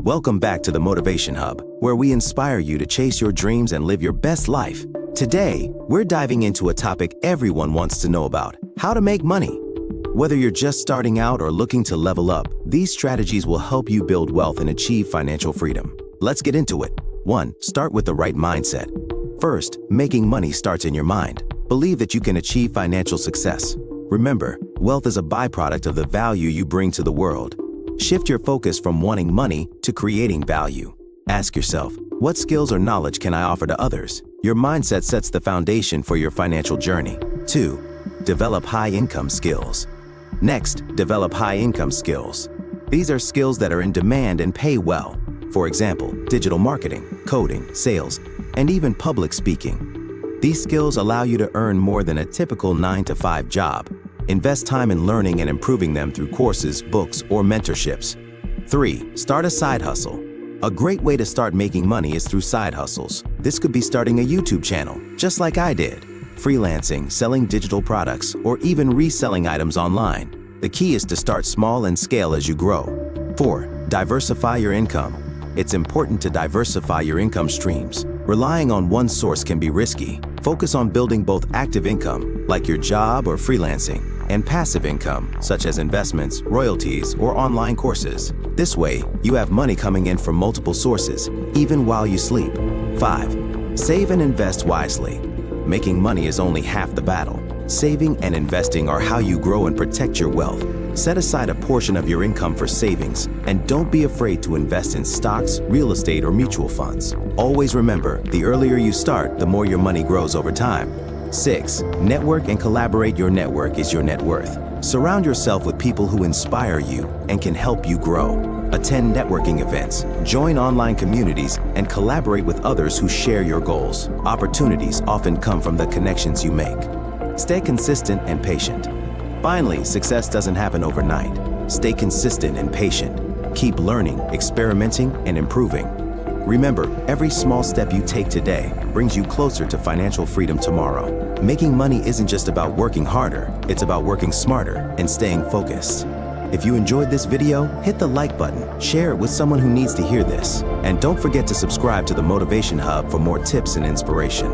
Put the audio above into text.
Welcome back to the Motivation Hub, where we inspire you to chase your dreams and live your best life. Today, we're diving into a topic everyone wants to know about: how to make money. Whether you're just starting out or looking to level up, these strategies will help you build wealth and achieve financial freedom. Let's get into it. 1. Start with the right mindset. First, making money starts in your mind. Believe that you can achieve financial success. Remember, wealth is a byproduct of the value you bring to the world. Shift your focus from wanting money to creating value. Ask yourself, what skills or knowledge can I offer to others? Your mindset sets the foundation for your financial journey. 2. Develop high-income skills. Next, develop high-income skills. These are skills that are in demand and pay well. For example, digital marketing, coding, sales, and even public speaking. These skills allow you to earn more than a typical 9-to-5 job. Invest time in learning and improving them through courses, books, or mentorships. 3. Start a side hustle. A great way to start making money is through side hustles. This could be starting a YouTube channel, just like I did, freelancing, selling digital products, or even reselling items online. The key is to start small and scale as you grow. 4. Diversify your income. It's important to diversify your income streams. Relying on one source can be risky. Focus on building both active income, like your job or freelancing, and passive income, such as investments, royalties, or online courses. This way, you have money coming in from multiple sources, even while you sleep. 5. Save and invest wisely. Making money is only half the battle. Saving and investing are how you grow and protect your wealth. Set aside a portion of your income for savings, and don't be afraid to invest in stocks, real estate, or mutual funds. Always remember, the earlier you start, the more your money grows over time. 6. Network and collaborate. Your network is your net worth. Surround yourself with people who inspire you and can help you grow. Attend networking events, join online communities, and collaborate with others who share your goals. Opportunities often come from the connections you make. Stay consistent and patient. Finally, success doesn't happen overnight. Stay consistent and patient. Keep learning, experimenting, and improving. Remember, every small step you take today brings you closer to financial freedom tomorrow. Making money isn't just about working harder, it's about working smarter and staying focused. If you enjoyed this video, hit the like button, share it with someone who needs to hear this, and don't forget to subscribe to the Motivation Hub for more tips and inspiration.